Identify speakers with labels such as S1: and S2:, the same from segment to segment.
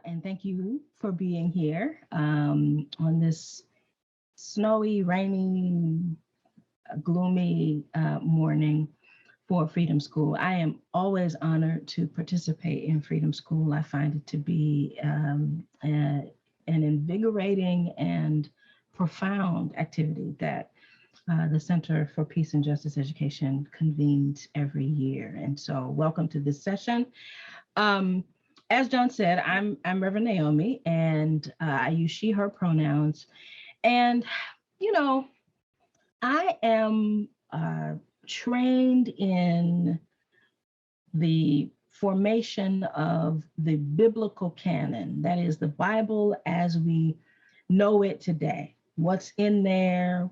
S1: And thank you for being here on this snowy, rainy, gloomy morning for Freedom School. I am always honored to participate in Freedom School. I find it to be an invigorating and profound activity that the Center for Peace and Justice Education convenes every year. And so welcome to this session. As John said, I'm Reverend Naomi, and I use she, her pronouns. And, you know, I am trained in the formation of the biblical canon, that is the Bible as we know it today, what's in there,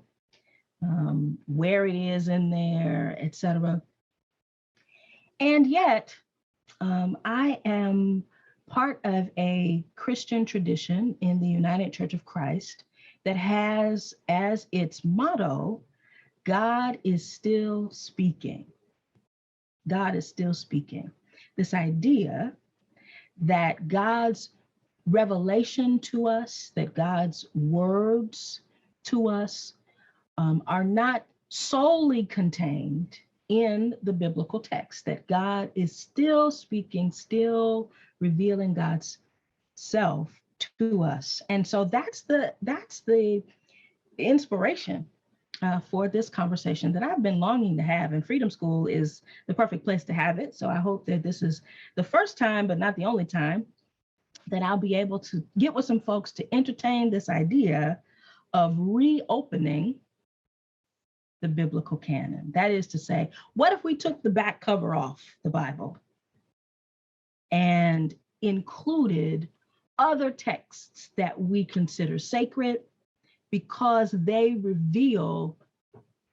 S1: where it is in there, etc. And yet, I am part of a Christian tradition in the United Church of Christ that has as its motto, God is still speaking. God is still speaking. This idea that God's revelation to us, that God's words to us are not solely contained in the biblical text, that God is still speaking, still revealing God's self to us. And so that's the inspiration for this conversation that I've been longing to have, and Freedom School is the perfect place to have it. So I hope that this is the first time, but not the only time, that I'll be able to get with some folks to entertain this idea of reopening the biblical canon. That is to say, what if we took the back cover off the Bible and included other texts that we consider sacred because they reveal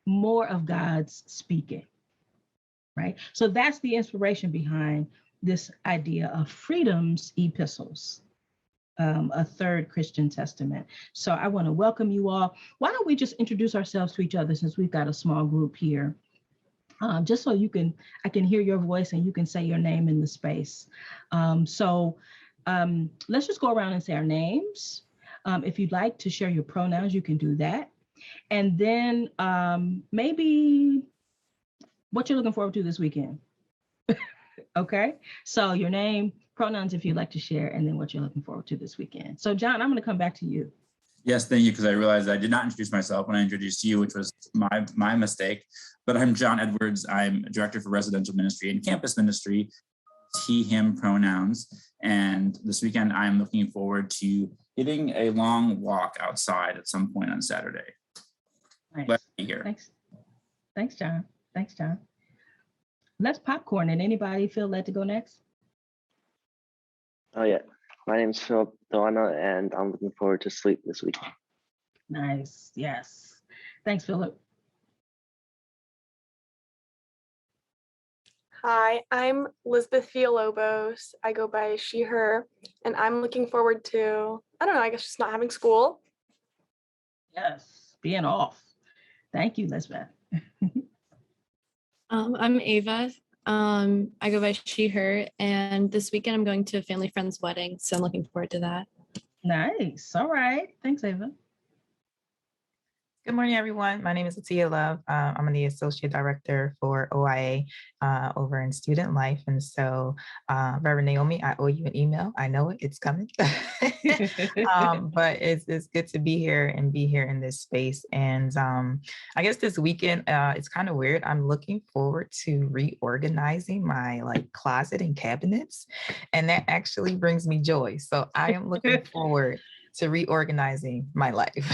S1: more of God's speaking, right? So that's the inspiration behind this idea of Freedom's Epistles, a third Christian testament. So I want to welcome you all. Why don't we just introduce ourselves to each other, since we've got a small group here, just so I can hear your voice and you can say your name in the space. So let's just go around and say our names. If you'd like to share your pronouns, you can do that. And then maybe what you're looking forward to this weekend. Okay, so your name, pronouns if you'd like to share, and then what you're looking forward to this weekend. So John, I'm going to come back to you.
S2: Yes, thank you, because I realized I did not introduce myself when I introduced you, which was my mistake. But I'm John Edwards. I'm Director for Residential Ministry and Campus Ministry, he, him pronouns. And this weekend, I'm looking forward to getting a long walk outside at some point on Saturday.
S1: Nice.
S2: Glad to be here.
S1: Thanks, John. Thanks, John. Let's popcorn. And anybody feel led to go next?
S3: Oh, yeah. My name's Philip Donna, and I'm looking forward to sleep this week.
S1: Nice. Yes. Thanks, Philip.
S4: Hi, I'm Lisbeth Villalobos. I go by she, her, and I'm looking forward to, I don't know, I guess just not having school.
S1: Yes, being off. Thank you, Lisbeth.
S5: I'm Ava. I go by she, her, and this weekend I'm going to a family friend's wedding, so I'm looking forward to that.
S1: Nice. All right. Thanks, Ava.
S6: Good morning, everyone. My name is Atia Love. I'm the Associate Director for OIA over in Student Life. And so, Reverend Naomi, I owe you an email. I know it, it's coming. But it's good to be here and be here in this space. And I guess this weekend, it's kind of weird. I'm looking forward to reorganizing my closet and cabinets. And that actually brings me joy. So I am looking forward to reorganizing my life.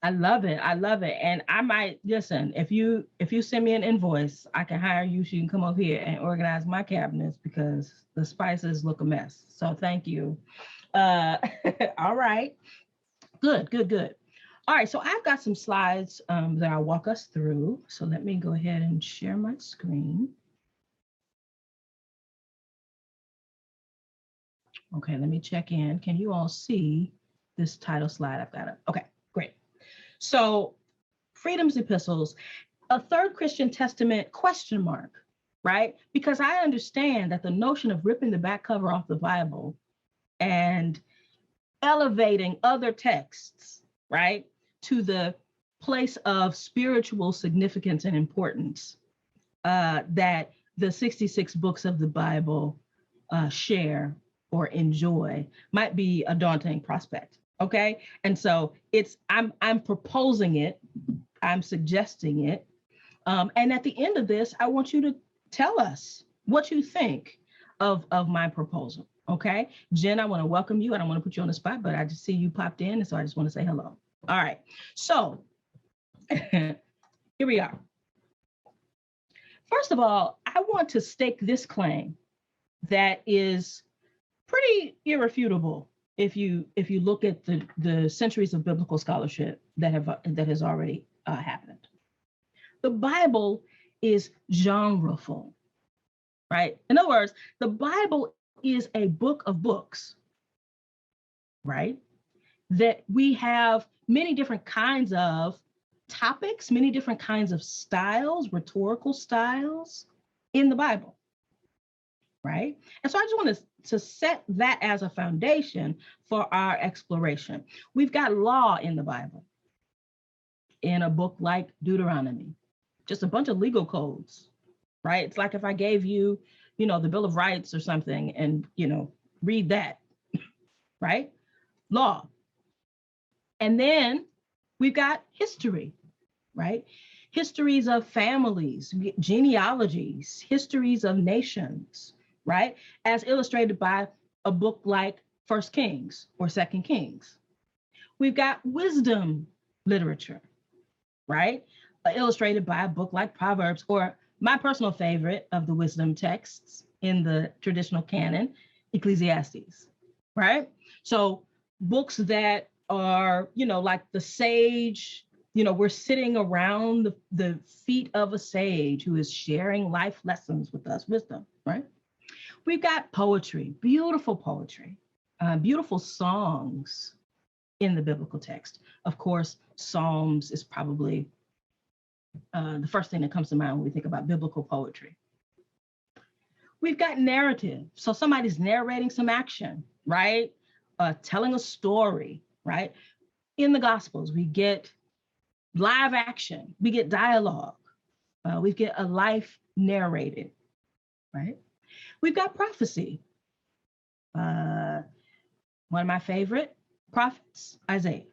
S1: I love it. I love it. And I might listen, if you send me an invoice, I can hire you so you can come over here and organize my cabinets because the spices look a mess. So thank you. All right. Good. All right. So I've got some slides that I'll walk us through. So let me go ahead and share my screen. Okay, let me check in. Can you all see this title slide I've got up? Okay, great. So Freedom's Epistles, a third Christian testament, ? Right? Because I understand that the notion of ripping the back cover off the Bible and elevating other texts, right, to the place of spiritual significance and importance that the 66 books of the Bible share or enjoy might be a daunting prospect. Okay. And so I'm proposing it, I'm suggesting it. And at the end of this, I want you to tell us what you think of my proposal. Okay. Jen, I want to welcome you. I don't want to put you on the spot, but I just see you popped in. And so I just want to say hello. All right. So here we are. First of all, I want to stake this claim that is pretty irrefutable if you look at the centuries of biblical scholarship that has already happened. The Bible is genreful, right? In other words, the Bible is a book of books, right? That we have many different kinds of topics, many different kinds of styles, rhetorical styles in the Bible, right? And so I just want to set that as a foundation for our exploration. We've got law in the Bible, in a book like Deuteronomy, just a bunch of legal codes, right? It's like if I gave you, the Bill of Rights or something and, read that, right? Law. And then we've got history, right? Histories of families, genealogies, histories of nations, right? As illustrated by a book like 1 Kings or 2 Kings. We've got wisdom literature, right? Illustrated by a book like Proverbs, or my personal favorite of the wisdom texts in the traditional canon, Ecclesiastes, right? So books that are, like the sage, we're sitting around the feet of a sage who is sharing life lessons with us, wisdom, right? We've got poetry, beautiful songs in the biblical text. Of course, Psalms is probably the first thing that comes to mind when we think about biblical poetry. We've got narrative. So somebody's narrating some action, right? Telling a story, right? In the Gospels, we get live action, we get dialogue, we get a life narrated, right? We've got prophecy. One of my favorite prophets, Isaiah,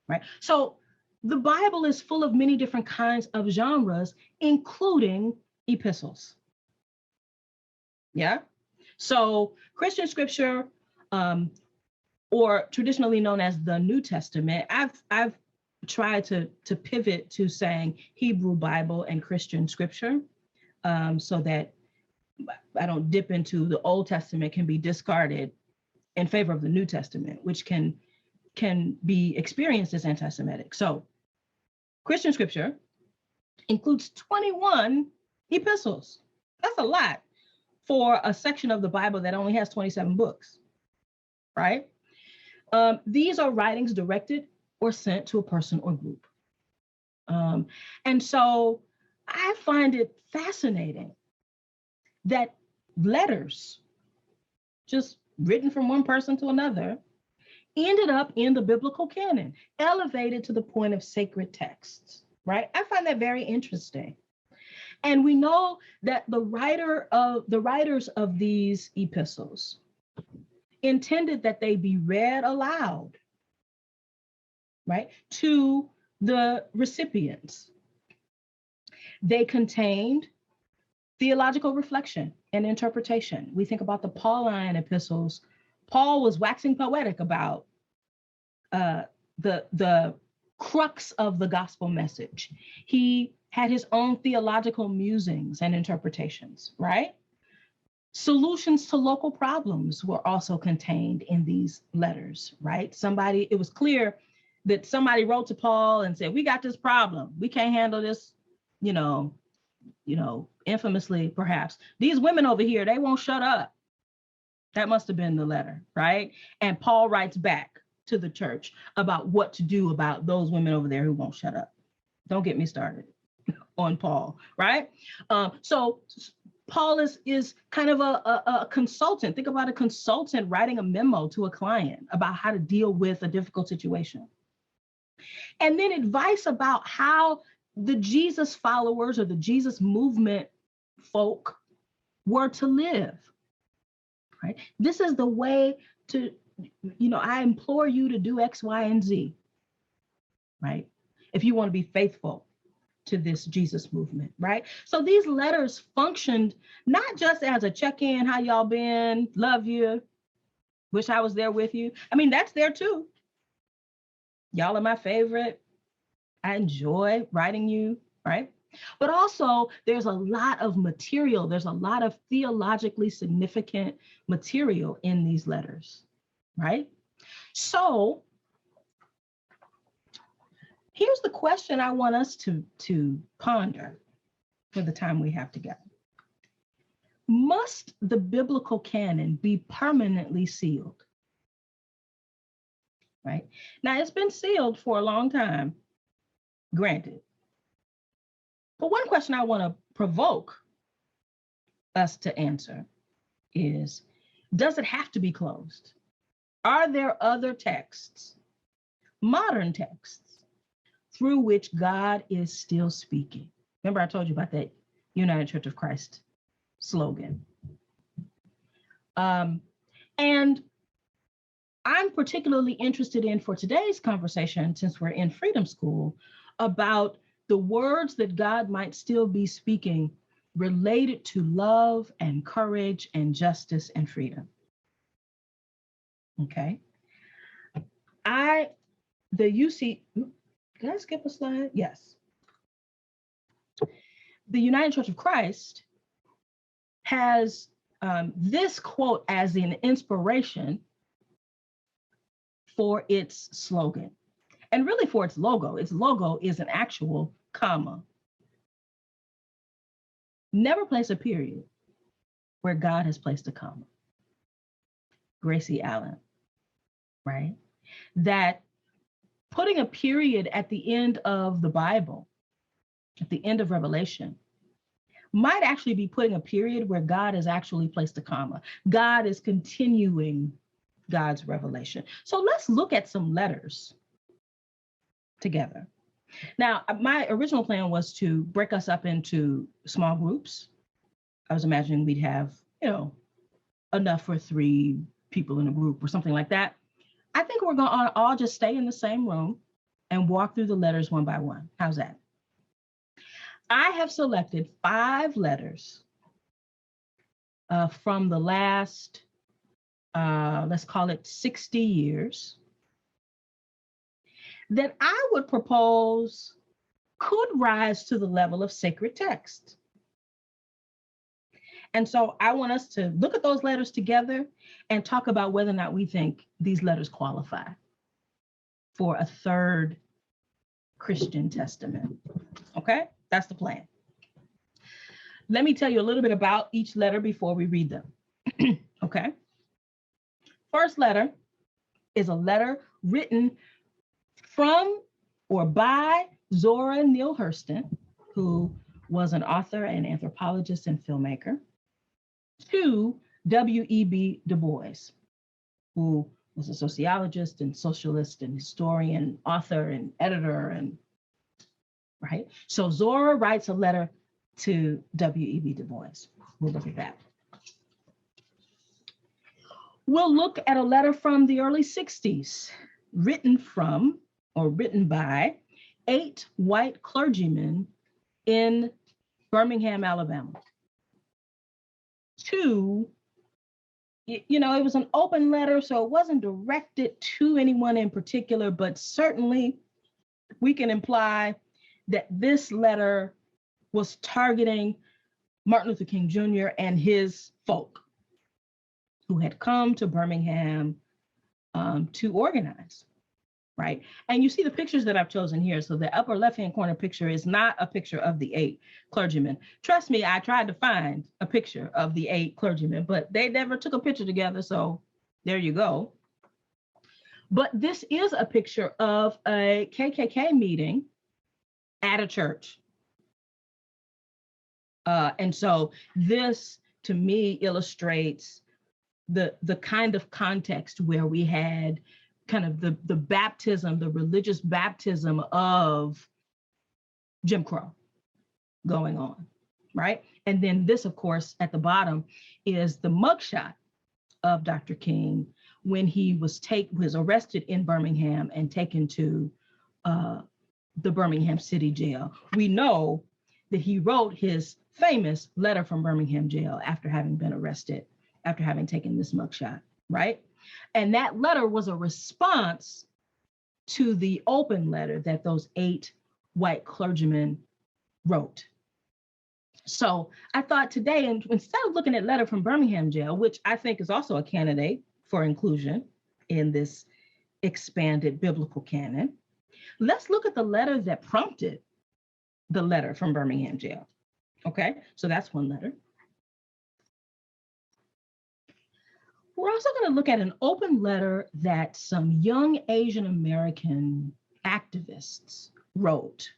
S1: right? So the Bible is full of many different kinds of genres, including epistles. Yeah. So Christian scripture, or traditionally known as the New Testament, I've tried to pivot to saying Hebrew Bible and Christian scripture, so that I don't dip into the Old Testament can be discarded in favor of the New Testament, which can be experienced as anti-Semitic. So Christian scripture includes 21 epistles. That's a lot for a section of the Bible that only has 27 books, right? These are writings directed or sent to a person or group. And so I find it fascinating that letters, just written from one person to another, ended up in the biblical canon, elevated to the point of sacred texts, right? I find that very interesting. And we know that the writers of these epistles intended that they be read aloud, right, to the recipients. They contained theological reflection and interpretation. We think about the Pauline epistles. Paul was waxing poetic about the crux of the gospel message. He had his own theological musings and interpretations, right? Solutions to local problems were also contained in these letters, right? It was clear that somebody wrote to Paul and said, we got this problem. We can't handle this, infamously, perhaps. These women over here, they won't shut up. That must have been the letter, right? And Paul writes back to the church about what to do about those women over there who won't shut up. Don't get me started on Paul, right? So Paul is kind of a consultant. Think about a consultant writing a memo to a client about how to deal with a difficult situation. And then advice about how the Jesus followers or the Jesus movement folk were to live, right? This is the way to, I implore you to do X, Y, and Z, right? If you want to be faithful to this Jesus movement, right? So these letters functioned not just as a check-in, how y'all been, love you, wish I was there with you. I mean, that's there too. Y'all are my favorite. I enjoy writing you, right? But also there's a lot of material. There's a lot of theologically significant material in these letters, right? So here's the question I want us to ponder for the time we have together. Must the biblical canon be permanently sealed? Right? Now, it's been sealed for a long time, granted. But one question I want to provoke us to answer is, does it have to be closed? Are there other texts, modern texts, through which God is still speaking? Remember, I told you about that United Church of Christ slogan. And I'm particularly interested in, for today's conversation, since we're in Freedom School, about the words that God might still be speaking related to love and courage and justice and freedom. Okay. The UC, did I skip a slide? Yes. The United Church of Christ has this quote as an inspiration for its slogan, and really for its logo. Its logo is an actual comma. Never place a period where God has placed a comma. Gracie Allen, right? That putting a period at the end of the Bible, at the end of Revelation, might actually be putting a period where God has actually placed a comma. God is continuing God's revelation. So let's look at some letters together. Now, my original plan was to break us up into small groups. I was imagining we'd have, enough for 3 people in a group or something like that. I think we're going to all just stay in the same room and walk through the letters one by one. How's that? I have selected 5 letters from the last, let's call it 60 years, that I would propose could rise to the level of sacred text. And so I want us to look at those letters together and talk about whether or not we think these letters qualify for a third Christian testament. Okay, that's the plan. Let me tell you a little bit about each letter before we read them. Okay. First letter is a letter written from or by Zora Neale Hurston, who was an author and anthropologist and filmmaker, to W.E.B. Du Bois, who was a sociologist and socialist and historian, author and editor, and right. So Zora writes a letter to W.E.B. Du Bois. We'll look at that. We'll look at a letter from the early 60s, written from or written by 8 white clergymen in Birmingham, Alabama. It was an open letter, so it wasn't directed to anyone in particular, but certainly we can imply that this letter was targeting Martin Luther King Jr. and his folk who had come to Birmingham to organize, right? And you see the pictures that I've chosen here. So the upper left-hand corner picture is not a picture of the 8 clergymen. Trust me, I tried to find a picture of the 8 clergymen, but they never took a picture together. So there you go. But this is a picture of a KKK meeting at a church. And so this, to me, illustrates the kind of context where we had kind of the baptism, the religious baptism of Jim Crow going on, right? And then this, of course, at the bottom is the mugshot of Dr. King when he was arrested in Birmingham and taken to the Birmingham City Jail. We know that he wrote his famous letter from Birmingham jail after having been arrested, after having taken this mugshot, right? And that letter was a response to the open letter that those 8 white clergymen wrote. So I thought today, and instead of looking at letter from Birmingham jail, which I think is also a candidate for inclusion in this expanded biblical canon, let's look at the letter that prompted the letter from Birmingham jail. Okay, so that's one letter. We're also going to look at an open letter that some young Asian American activists wrote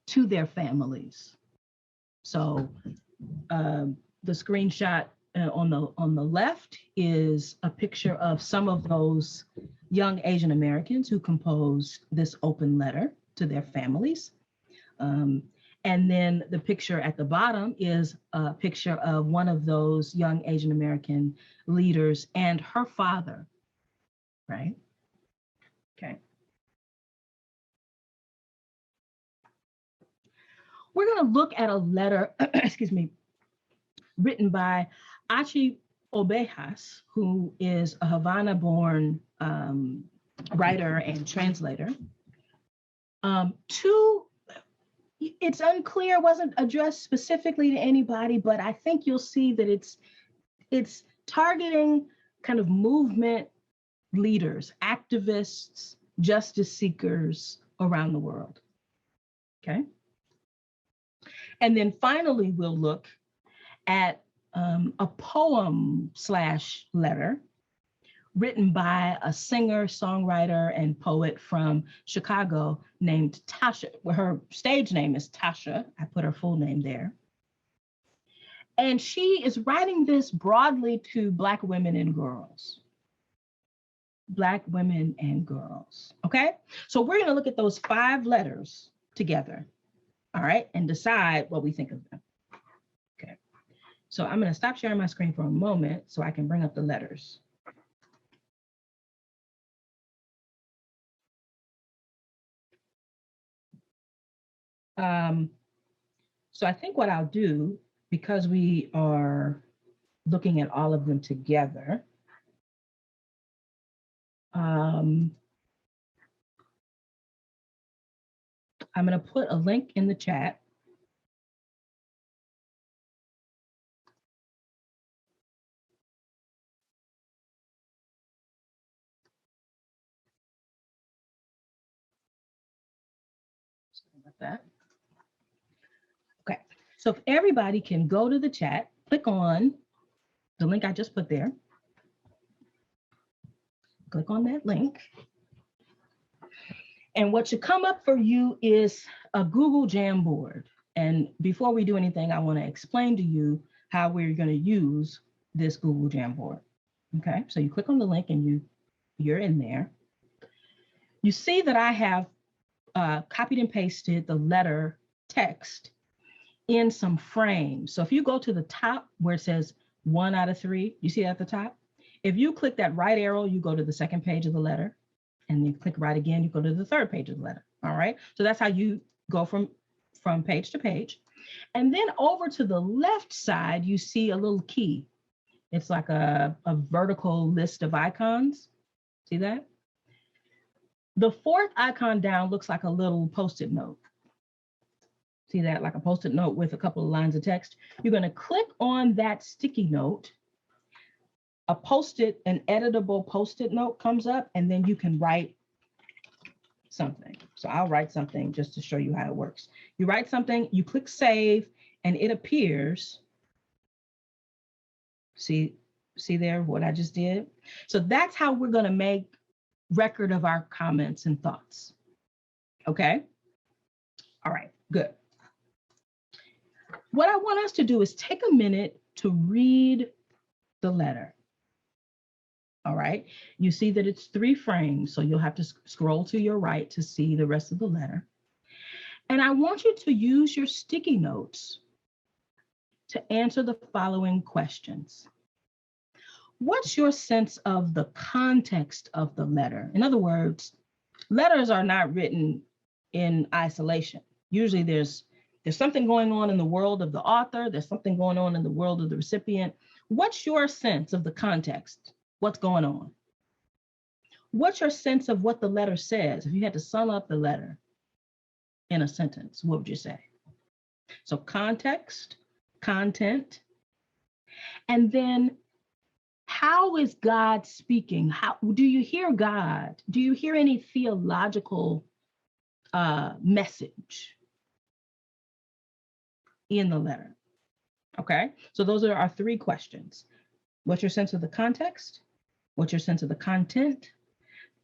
S1: to their families. So the screenshot on the left is a picture of some of those young Asian Americans who composed this open letter to their families. And then the picture at the bottom is a picture of one of those young Asian American leaders and her father, right? Okay. We're going to look at a letter, excuse me, written by Achi Obejas, who is a Havana-born writer and translator, it's unclear, wasn't addressed specifically to anybody, but I think you'll see that it's targeting kind of movement leaders, activists, justice seekers around the world. Okay. And then finally, we'll look at a poem/letter written by a singer, songwriter, and poet from Chicago named Tasha. Well, her stage name is Tasha. I put her full name there. And she is writing this broadly to Black women and girls. Black women and girls, okay? So we're gonna look at those 5 letters together, all right? And decide what we think of them, okay? So I'm gonna stop sharing my screen for a moment so I can bring up the letters. So I think what I'll do, because we are looking at all of them together, I'm going to put a link in the chat. Sorry about that. Okay, so if everybody can go to the chat, click on the link I just put there. Click on that link. And what should come up for you is a Google Jamboard. And before we do anything, I want to explain to you how we're going to use this Google Jamboard. Okay, so you click on the link and you're in there. You see that I have copied and pasted the letter text in some frames. So if you go to the top where it says 1 out of 3, you see at the top? If you click that right arrow, you go to the second page of the letter, and then click right again, you go to the third page of the letter, all right? So that's how you go from page to page. And then over to the left side, you see a little key. It's like a vertical list of icons. See that? The 4th icon down looks like a little Post-it note. See that, like a Post-it note with a couple of lines of text. You're going to click on that sticky note. A Post-it, an editable Post-it note comes up, and then you can write something. So I'll write something just to show you how it works. You write something, you click save, and it appears. See there what I just did? So that's how we're going to make record of our comments and thoughts. Okay? All right, good. What I want us to do is take a minute to read the letter. All right. You see that it's 3 frames, so you'll have to scroll to your right to see the rest of the letter. And I want you to use your sticky notes to answer the following questions. What's your sense of the context of the letter? In other words, letters are not written in isolation. Usually there's something going on in the world of the author, there's something going on in the world of the recipient. What's your sense of the context? What's going on? What's your sense of what the letter says? If you had to sum up the letter in a sentence, what would you say? So context, content, and then how is God speaking? How do you hear God? Do you hear any theological message in the letter? Okay, so those are our 3 questions. What's your sense of the context? What's your sense of the content?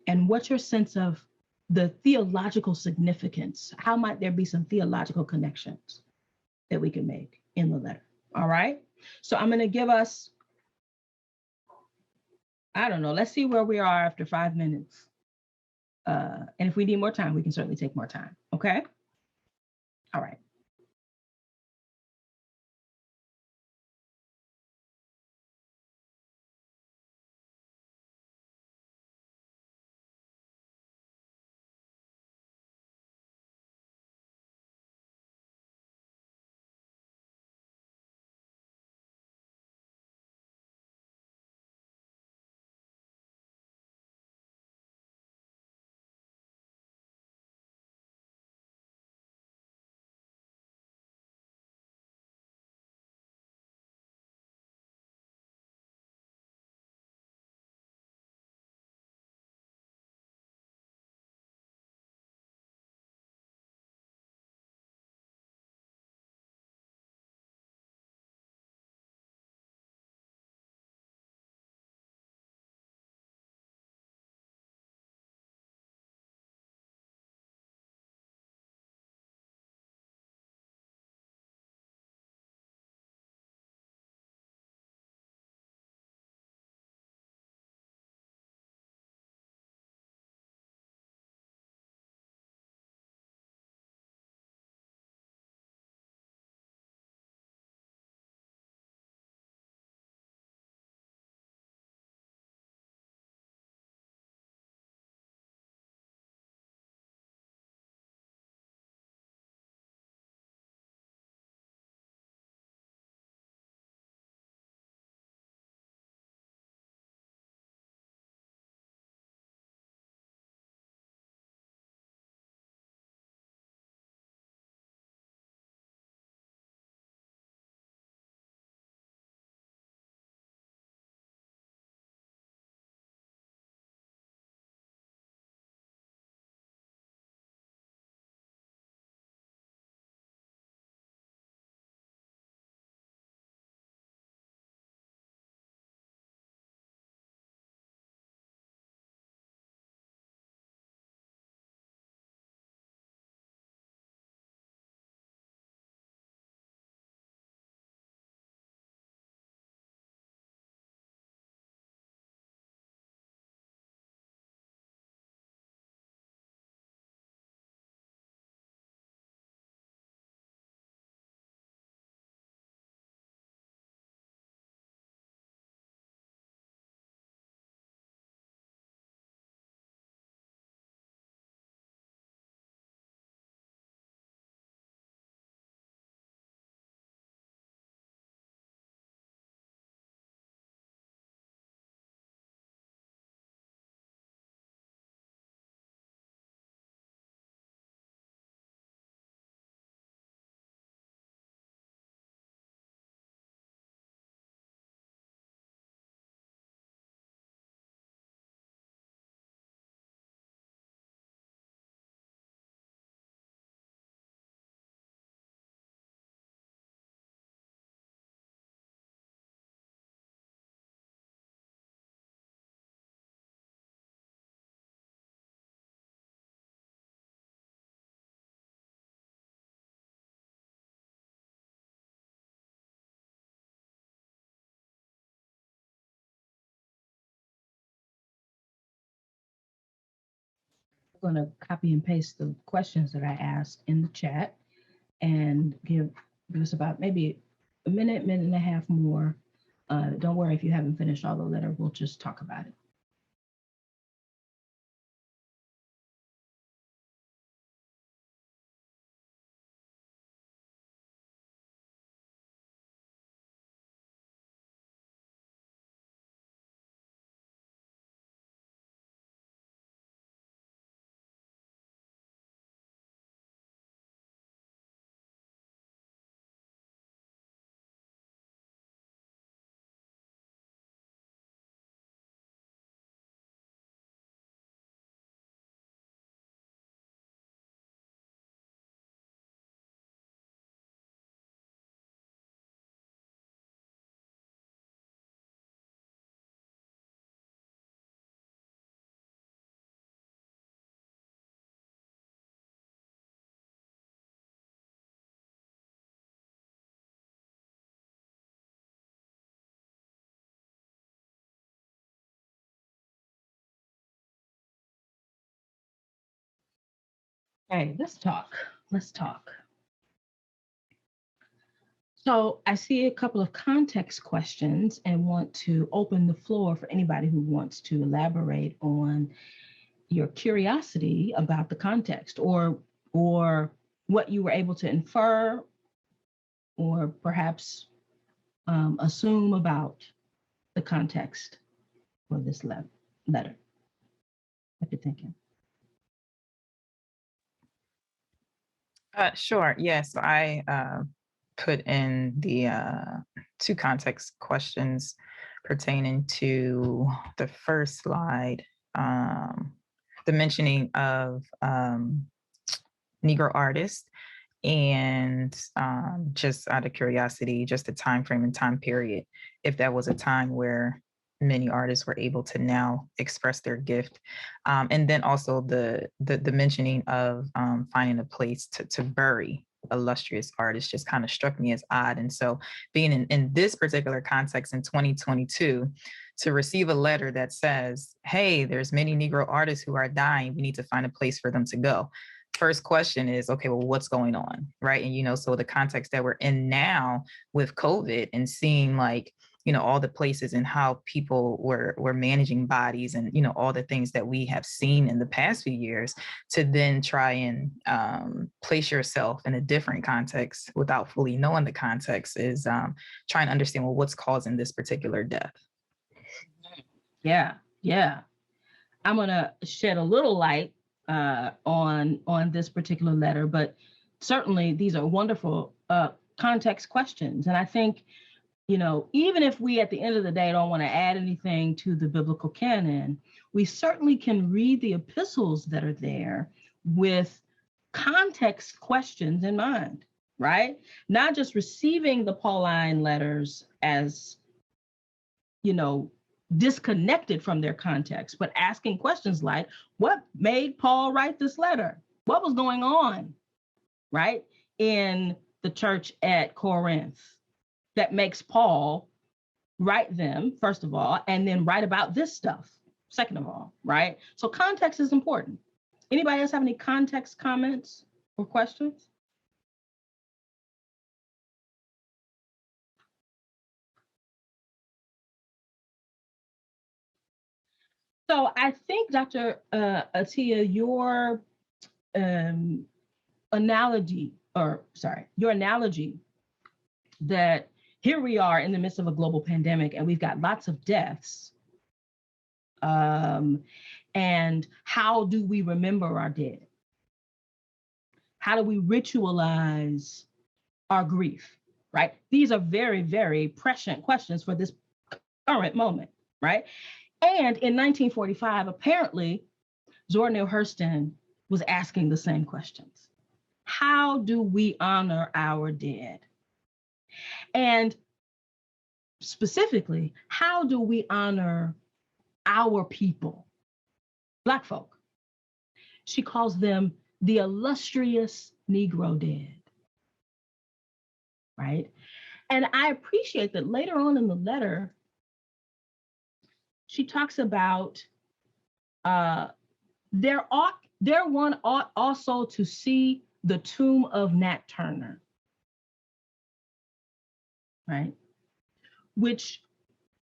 S1: And what's your sense of the theological significance? How might there be some theological connections that we can make in the letter? All right, so I'm going to give us, I don't know, let's see where we are after 5 minutes. And if we need more time, we can certainly take more time. Okay. All right. I'm going to copy and paste the questions that I asked in the chat and give us about maybe a minute, minute and a half more. Don't worry if you haven't finished all the letter, we'll just talk about it. Okay, let's talk. Let's talk. So I see a couple of context questions and want to open the floor for anybody who wants to elaborate on your curiosity about the context or what you were able to infer or perhaps assume about the context for this letter. What you thinking?
S6: Sure. Yes, I put in the two context questions pertaining to the first slide, the mentioning of Negro artists, and just out of curiosity, just the time frame and time period, if that was a time where many artists were able to now express their gift, and then also the mentioning of finding a place to bury illustrious artists just kind of struck me as odd. And so being in this particular context in 2022, to receive a letter that says, hey, there's many Negro artists who are dying, we need to find a place for them to go. First question is, okay, well, what's going on, right? And, so the context that we're in now with COVID and seeing like, all the places and how people were managing bodies and, all the things that we have seen in the past few years, to then try and place yourself in a different context without fully knowing the context is trying to understand, well, what's causing this particular death?
S1: Yeah. I'm going to shed a little light on this particular letter, but certainly these are wonderful context questions. And I think, even if we at the end of the day don't want to add anything to the biblical canon, we certainly can read the epistles that are there with context questions in mind, right? Not just receiving the Pauline letters as, disconnected from their context, but asking questions like, what made Paul write this letter? What was going on, right, in the church at Corinth that makes Paul write them, first of all, and then write about this stuff, second of all, right? So context is important. Anybody else have any context comments or questions? So I think, Dr. Atia, your analogy that here we are in the midst of a global pandemic and we've got lots of deaths. And how do we remember our dead? How do we ritualize our grief, right? These are very, very prescient questions for this current moment, right? And in 1945, apparently, Zora Neale Hurston was asking the same questions. How do we honor our dead? And specifically, how do we honor our people, Black folk? She calls them the illustrious Negro dead, right? And I appreciate that later on in the letter, she talks about there ought They're one ought also to see the tomb of Nat Turner, right? Which,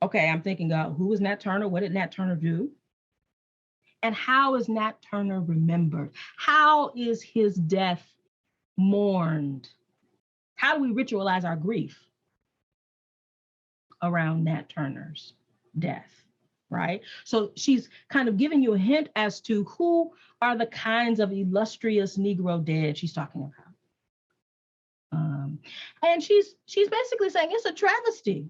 S1: okay, I'm thinking, who was Nat Turner? What did Nat Turner do? And how is Nat Turner remembered? How is his death mourned? How do we ritualize our grief around Nat Turner's death, right? So she's kind of giving you a hint as to who are the kinds of illustrious Negro dead she's talking about. And she's basically saying it's a travesty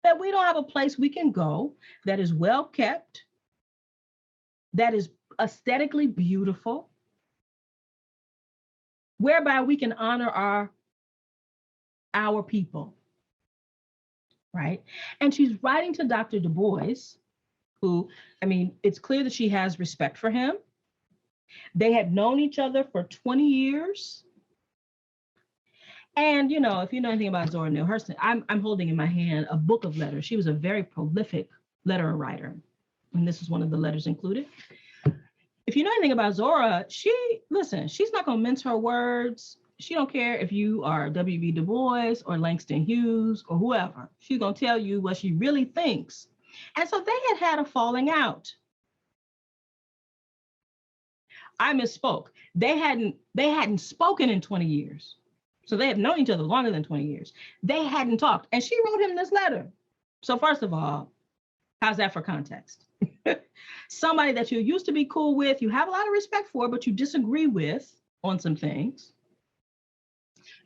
S1: that we don't have a place we can go that is well kept, that is aesthetically beautiful, whereby we can honor our people, right? And she's writing to Dr. Du Bois, who, I mean, it's clear that she has respect for him. They had known each other for 20 years. And, you know, if you know anything about Zora Neale Hurston, I'm holding in my hand a book of letters. She was a very prolific letter writer, and this is one of the letters included. If you know anything about Zora, she's not going to mince her words. She don't care if you are W.B. Du Bois or Langston Hughes or whoever. She's going to tell you what she really thinks. And so they had a falling out. I misspoke. They hadn't spoken in 20 years. So they had known each other longer than 20 years. They hadn't talked. And she wrote him this letter. So first of all, how's that for context? Somebody that you used to be cool with, you have a lot of respect for, but you disagree with on some things.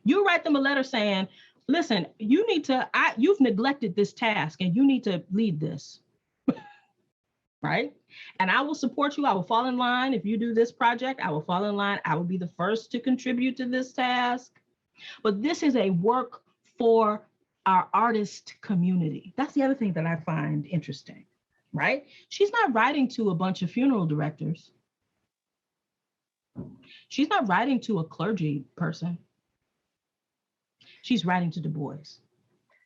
S1: You write them a letter saying, listen, you've neglected this task and you need to lead this. Right? And I will support you. I will fall in line. If you do this project, I will fall in line. I will be the first to contribute to this task. But this is a work for our artist community. That's the other thing that I find interesting, right? She's not writing to a bunch of funeral directors. She's not writing to a clergy person. She's writing to Du Bois.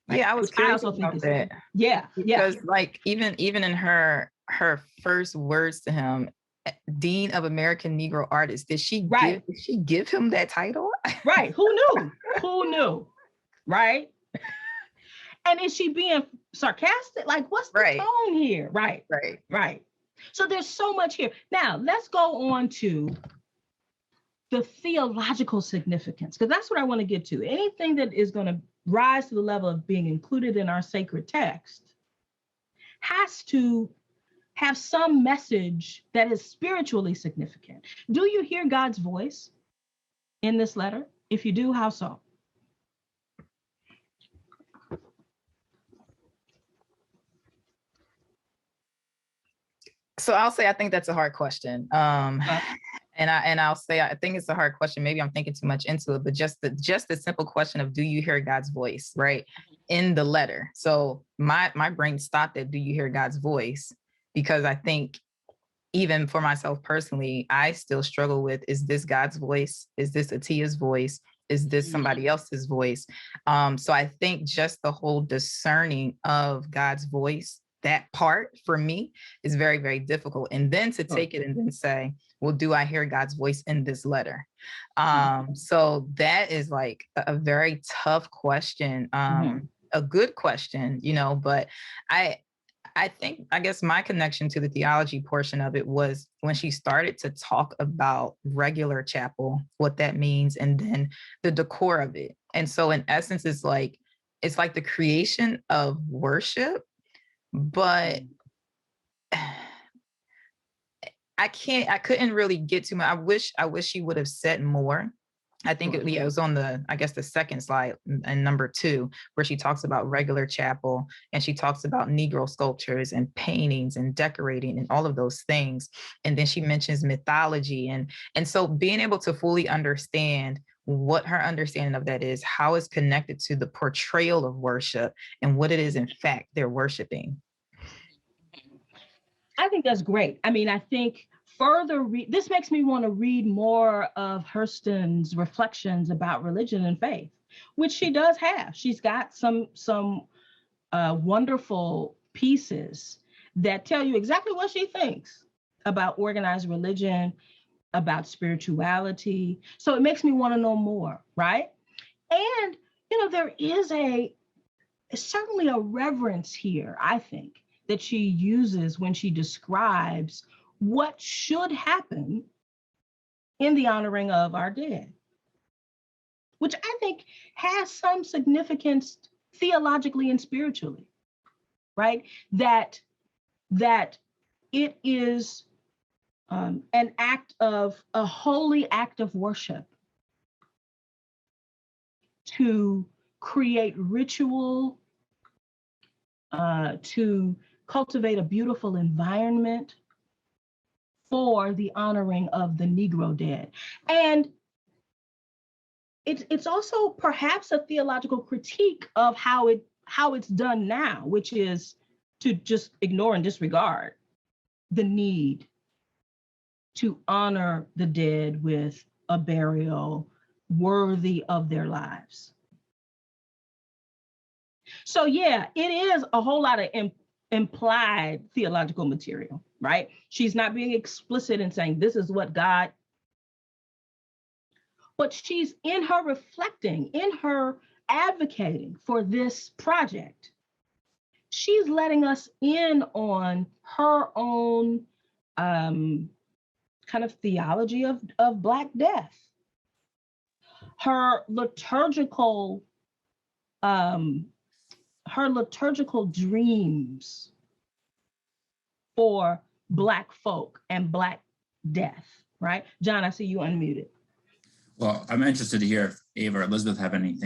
S1: Right?
S6: Yeah, I was curious about that.
S1: Yeah,
S6: because like even in her first words to him, Dean of American Negro Artists, did she give him that title?
S1: Right. Who knew? Who knew? Right. And is she being sarcastic? Like, what's the tone here? Right. So there's so much here. Now let's go on to the theological significance, because that's what I want to get to. Anything that is going to rise to the level of being included in our sacred text has to have some message that is spiritually significant. Do you hear God's voice in this letter? If you do, how so?
S6: So I'll say I think that's a hard question. And I'll say I think it's a hard question. Maybe I'm thinking too much into it, but just the simple question of, do you hear God's voice, right, in the letter? So my brain stopped at, do you hear God's voice? Because I think even for myself personally, I still struggle with, is this God's voice? Is this Atia's voice? Is this somebody else's voice? So I think just the whole discerning of God's voice, that part for me is very, very difficult. And then to take it and then say, well, do I hear God's voice in this letter? So that is like a very tough question, a good question, you know, but I guess my connection to the theology portion of it was when she started to talk about regular chapel, what that means, and then the decor of it. And so in essence, it's like the creation of worship, but I couldn't really get to I wish she would have said more. I think it was on the second slide and number 2, where she talks about regular chapel and she talks about Negro sculptures and paintings and decorating and all of those things. And then she mentions mythology. And so being able to fully understand what her understanding of that is, how it's connected to the portrayal of worship and what it is, in fact, they're worshiping.
S1: I think that's great. I mean, I think this makes me want to read more of Hurston's reflections about religion and faith, which she does have. She's got some wonderful pieces that tell you exactly what she thinks about organized religion about spirituality. So it makes me want to know more, right? And, there is certainly a reverence here, I think, that she uses when she describes what should happen in the honoring of our dead, which I think has some significance theologically and spiritually, right? That it is a holy act of worship to create ritual, to cultivate a beautiful environment for the honoring of the Negro dead. And it's also perhaps a theological critique of how it's done now, which is to just ignore and disregard the need to honor the dead with a burial worthy of their lives. So yeah, it is a whole lot of implied theological material, right? She's not being explicit in saying this is what God, but she's in her reflecting, in her advocating for this project. She's letting us in on her own kind of theology of Black death, her liturgical dreams for Black folk and Black death, right? John, I see you unmuted.
S2: Well, I'm interested to hear if Ava or Elizabeth have any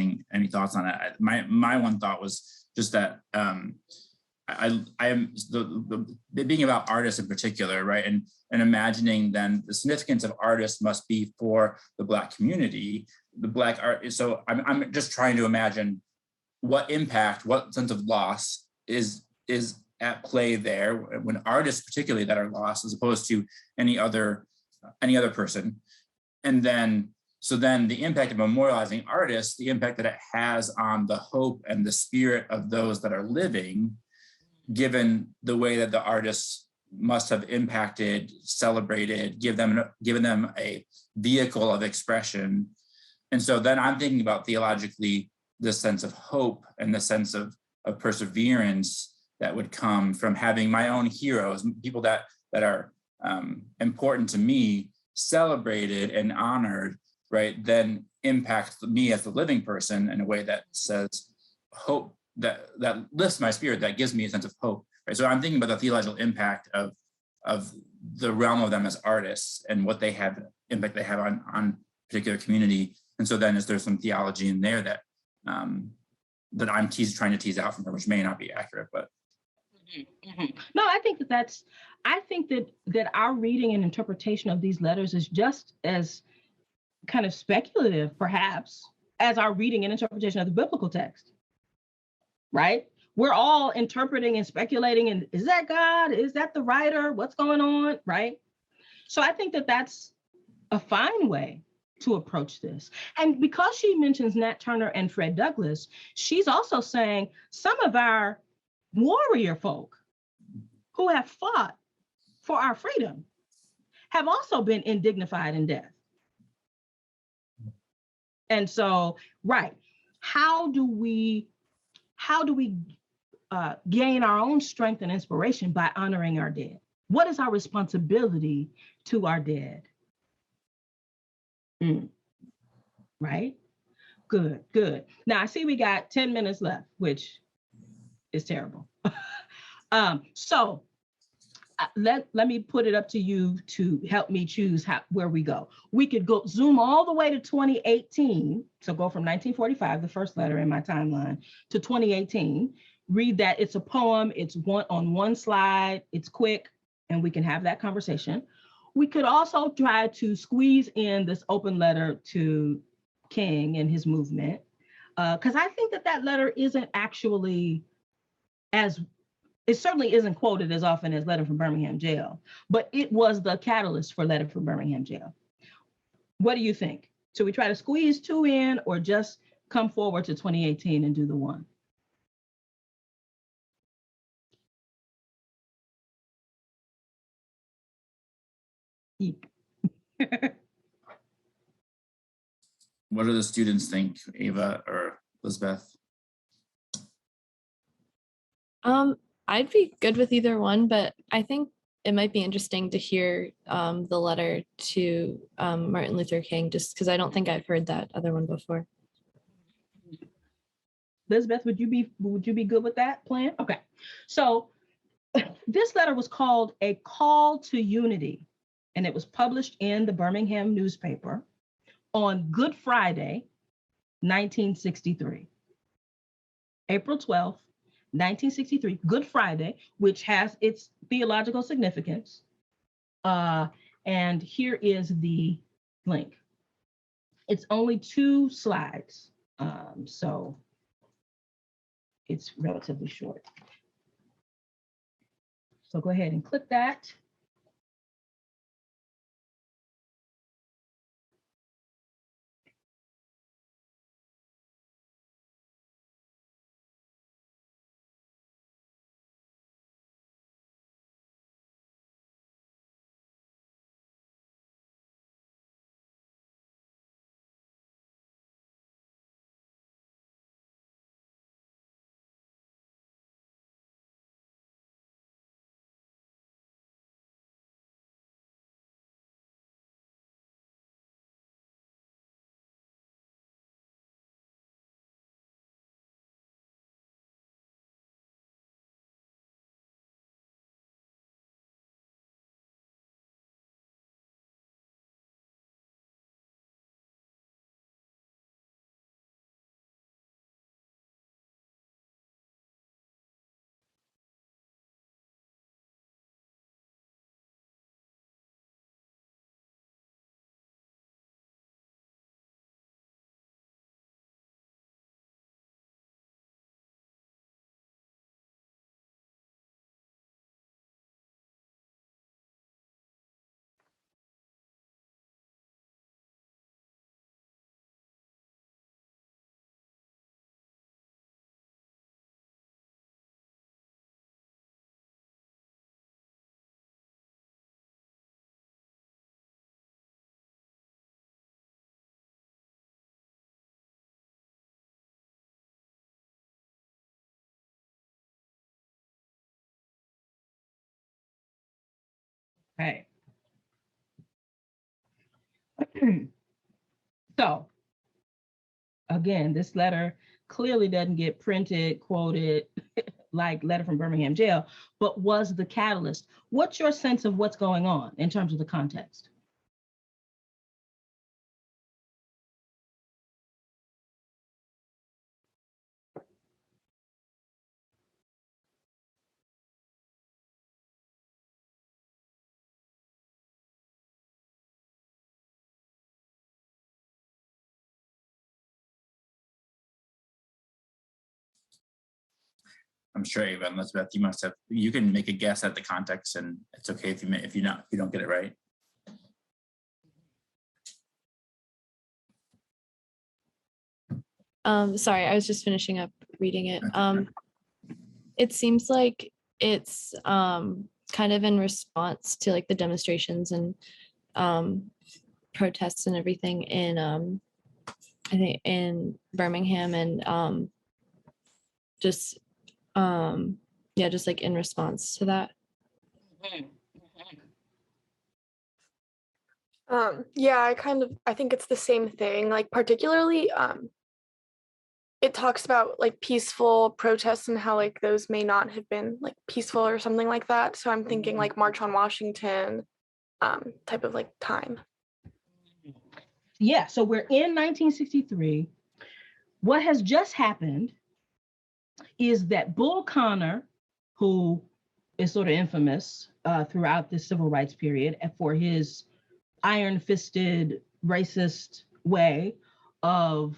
S2: thoughts on it. My one thought was just that I am the being about artists in particular, right? And imagining then the significance of artists must be for the Black community, the Black art. So I'm just trying to imagine what impact, what sense of loss is at play there when artists particularly that are lost as opposed to any other person. And then the impact of memorializing artists, the impact that it has on the hope and the spirit of those that are living, given the way that the artists must have impacted, celebrated, given them a vehicle of expression. And so then I'm thinking about theologically the sense of hope and the sense of perseverance that would come from having my own heroes, people that are important to me, celebrated and honored, right? Then impact me as the living person in a way that says hope, that lifts my spirit, that gives me a sense of hope, right? So I'm thinking about the theological impact of the realm of them as artists and what they have, impact they have on particular community. And so then is there some theology in there that I'm trying to tease out from her, which may not be accurate, but.
S1: No, I think that our reading and interpretation of these letters is just as kind of speculative, perhaps, as our reading and interpretation of the biblical text, right? We're all interpreting and speculating, and is that God? Is that the writer? What's going on, right? So I think that that's a fine way to approach this. And because she mentions Nat Turner and Fred Douglass, she's also saying some of our warrior folk who have fought for our freedom have also been indignified in death. And so, right, how do we gain our own strength and inspiration by honoring our dead? What is our responsibility to our dead? Right? Good. Now I see we got 10 minutes left, which is terrible. So let me put it up to you to help me choose where we go. We could go zoom all the way to 2018. So go from 1945, the first letter in my timeline, to 2018. Read that. It's a poem. It's on one slide. It's quick, and we can have that conversation. We could also try to squeeze in this open letter to King and his movement, because I think that letter isn't actually it certainly isn't quoted as often as Letter from Birmingham Jail, but it was the catalyst for Letter from Birmingham Jail. What do you think? Should we try to squeeze 2 in or just come forward to 2018 and do the 1?
S2: What do the students think, Ava or Elizabeth?
S5: I'd be good with either one, but I think it might be interesting to hear the letter to Martin Luther King, just because I don't think I've heard that other one before.
S1: Elizabeth, would you be good with that plan? Okay. So this letter was called A Call to Unity, and it was published in the Birmingham newspaper on Good Friday, 1963. April 12th, 1963, Good Friday, which has its theological significance. And here is the link. It's only 2 slides, so it's relatively short. So go ahead and click that. Okay. So again, this letter clearly doesn't get printed, quoted like letter from Birmingham jail, but was the catalyst. What's your sense of what's going on in terms of the context?
S2: I'm sure Ava and Elizabeth, you can make a guess at the context, and it's okay if you don't get it right.
S5: Sorry, I was just finishing up reading it. It seems like it's kind of in response to like the demonstrations and protests and everything in I think in Birmingham, and just just like in response to that.
S4: Yeah, I think it's the same thing. Like particularly, it talks about like peaceful protests and how like those may not have been like peaceful or something like that. So I'm thinking like March on Washington, type of like time.
S1: Yeah, so we're in 1963. What has just happened is that Bull Connor, who is sort of infamous throughout the civil rights period for his iron-fisted, racist way of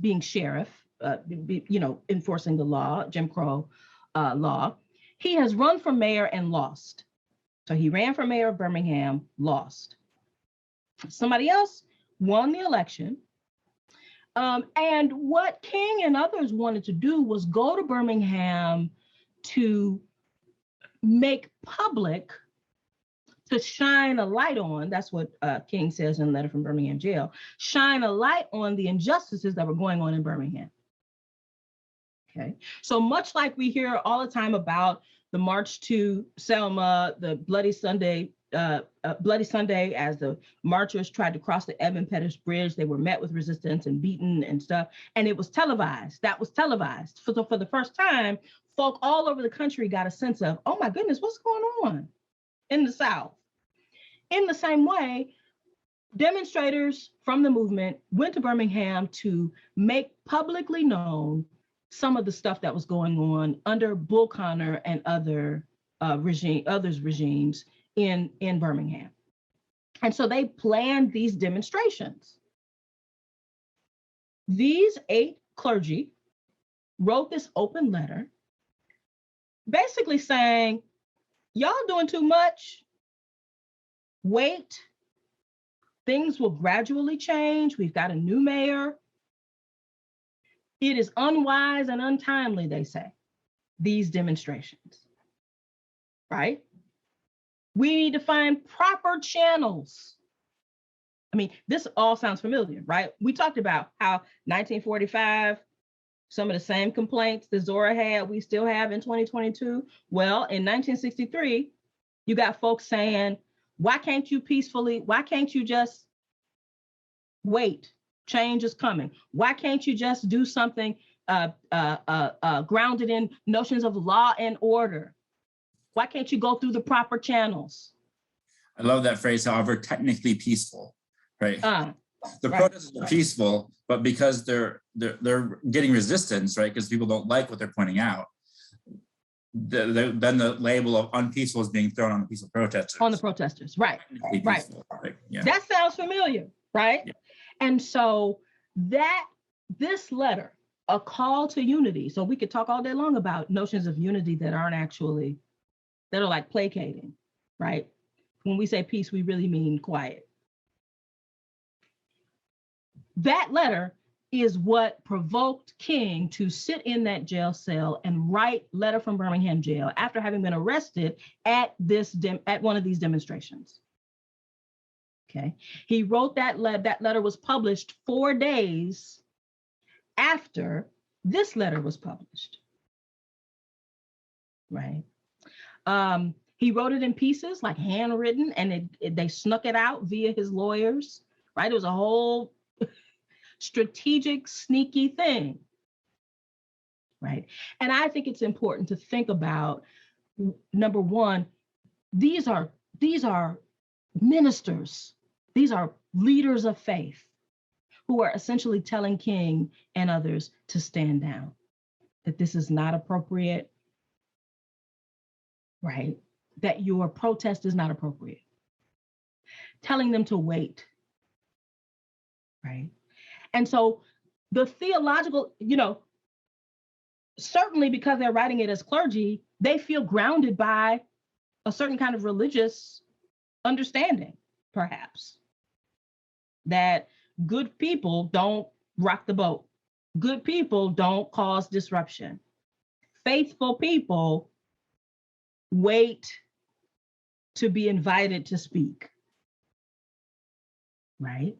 S1: being sheriff, enforcing the law, Jim Crow law, he has run for mayor and lost. So he ran for mayor of Birmingham, lost. Somebody else won the election. And what King and others wanted to do was go to Birmingham to make public to shine a light on, that's what King says in a letter from Birmingham jail, shine a light on the injustices that were going on in Birmingham. Okay, so much like we hear all the time about the March to Selma, the Bloody Sunday as the marchers tried to cross the Evan Pettus Bridge, they were met with resistance and beaten and stuff, and it was televised. That was televised. For the first time, folk all over the country got a sense of, oh my goodness, what's going on in the South? In the same way, demonstrators from the movement went to Birmingham to make publicly known some of the stuff that was going on under Bull Connor and other regimes in Birmingham. And so they planned these demonstrations. These 8 clergy wrote this open letter basically saying, y'all doing too much. Wait, things will gradually change. We've got a new mayor. It is unwise and untimely, they say, these demonstrations, right? We need to find proper channels. I mean, this all sounds familiar, right? We talked about how 1945, some of the same complaints that Zora had, we still have in 2022. Well, in 1963, you got folks saying, why can't you just wait? Change is coming. Why can't you just do something grounded in notions of law and order? Why can't you go through the proper channels?
S2: I love that phrase, however, technically peaceful, right? The
S1: right.
S2: protests are peaceful, but because they're getting resistance, right? Because people don't like what they're pointing out. Then the label of unpeaceful is being thrown on the peaceful protesters.
S1: On the protesters, right? Right.
S2: Yeah.
S1: That sounds familiar, right? Yeah. And so this letter, a call to unity. So we could talk all day long about notions of unity that aren't actually, that are like placating, right? When we say peace, we really mean quiet. That letter is what provoked King to sit in that jail cell and write Letter from Birmingham Jail after having been arrested at one of these demonstrations. Okay, he wrote that letter. That letter was published 4 days after this letter was published. Right. He wrote it in pieces, like handwritten, and they snuck it out via his lawyers. Right. It was a whole strategic, sneaky thing. Right. And I think it's important to think about, number one, these are ministers. These are leaders of faith who are essentially telling King and others to stand down, that this is not appropriate, right? That your protest is not appropriate. Telling them to wait, right? And so the theological, certainly because they're writing it as clergy, they feel grounded by a certain kind of religious understanding, perhaps, that good people don't rock the boat. Good people don't cause disruption. Faithful people wait to be invited to speak, right?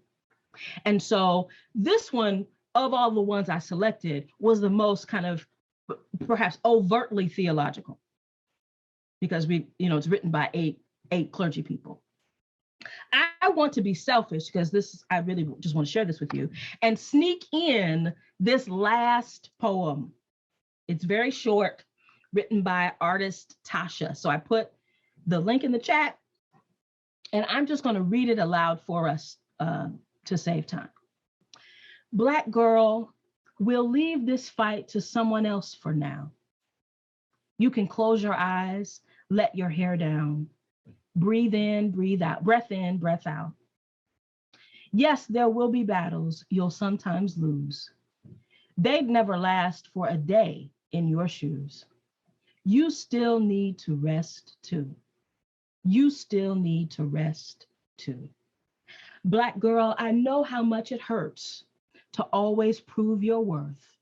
S1: And so this one, of all the ones I selected, was the most kind of perhaps overtly theological, because it's written by eight clergy people. I want to be selfish, because I really just want to share this with you, and sneak in this last poem. It's very short, written by artist Tasha. So I put the link in the chat, and I'm just going to read it aloud for us to save time. Black girl, we'll leave this fight to someone else for now. You can close your eyes, let your hair down. Breathe in, breathe out, breath in, breath out. Yes, there will be battles you'll sometimes lose. They'd never last for a day in your shoes. You still need to rest too. You still need to rest too. Black girl, I know how much it hurts to always prove your worth.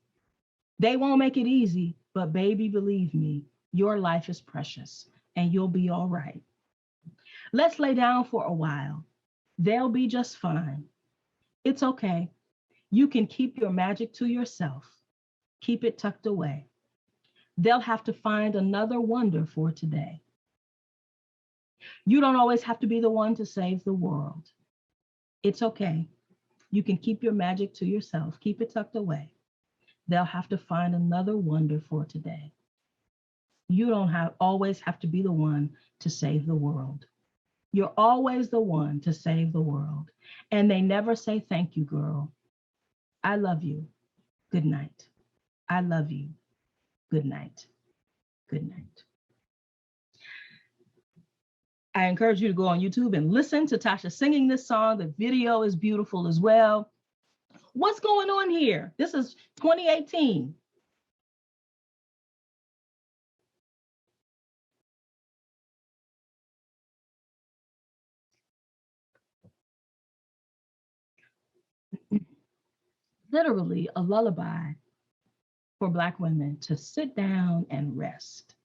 S1: They won't make it easy, but baby, believe me, your life is precious and you'll be all right. Let's lay down for a while. They'll be just fine. It's okay. You can keep your magic to yourself. Keep it tucked away. They'll have to find another wonder for today. You don't always have to be the one to save the world. It's okay. You can keep your magic to yourself. Keep it tucked away. They'll have to find another wonder for today. You don't always have to be the one to save the world. You're always the one to save the world. And they never say thank you, girl. I love you. Good night. I love you. Good night. Good night. I encourage you to go on YouTube and listen to Tasha singing this song. The video is beautiful as well. What's going on here? This is 2018. Literally a lullaby for Black women to sit down and rest,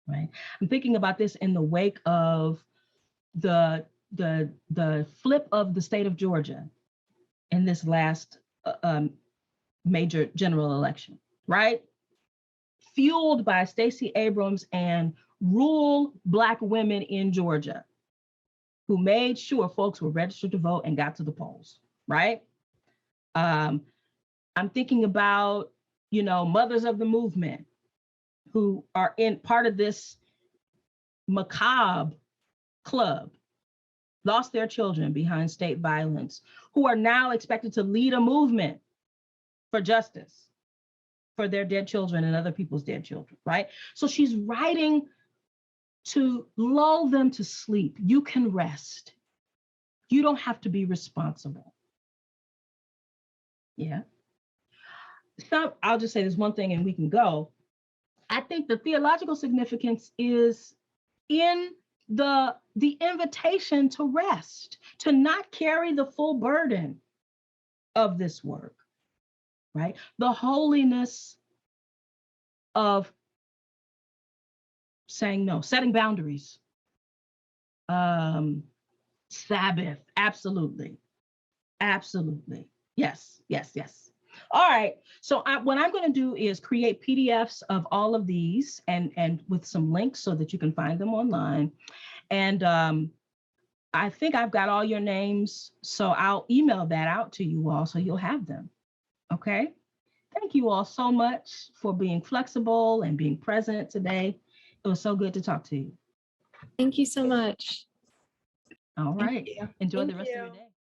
S1: right? I'm thinking about this in the wake of the flip of the state of Georgia in this last major general election, right? Fueled by Stacey Abrams and rural Black women in Georgia who made sure folks were registered to vote and got to the polls, right? I'm thinking about, mothers of the movement who are in part of this macabre club, lost their children behind state violence, who are now expected to lead a movement for justice for their dead children and other people's dead children, right? So she's writing to lull them to sleep. You can rest. You don't have to be responsible. Yeah. So I'll just say this one thing and we can go. I think the theological significance is in the invitation to rest, to not carry the full burden of this work, right? The holiness of saying no, setting boundaries. Sabbath, absolutely. Absolutely. Yes. All right. So what I'm going to do is create PDFs of all of these and with some links so that you can find them online. And I think I've got all your names, so I'll email that out to you all so you'll have them. Okay. Thank you all so much for being flexible and being present today. It was so good to talk to you.
S5: Thank you so much.
S1: All right. Enjoy
S4: Thank
S1: the rest of
S4: you.
S1: your day.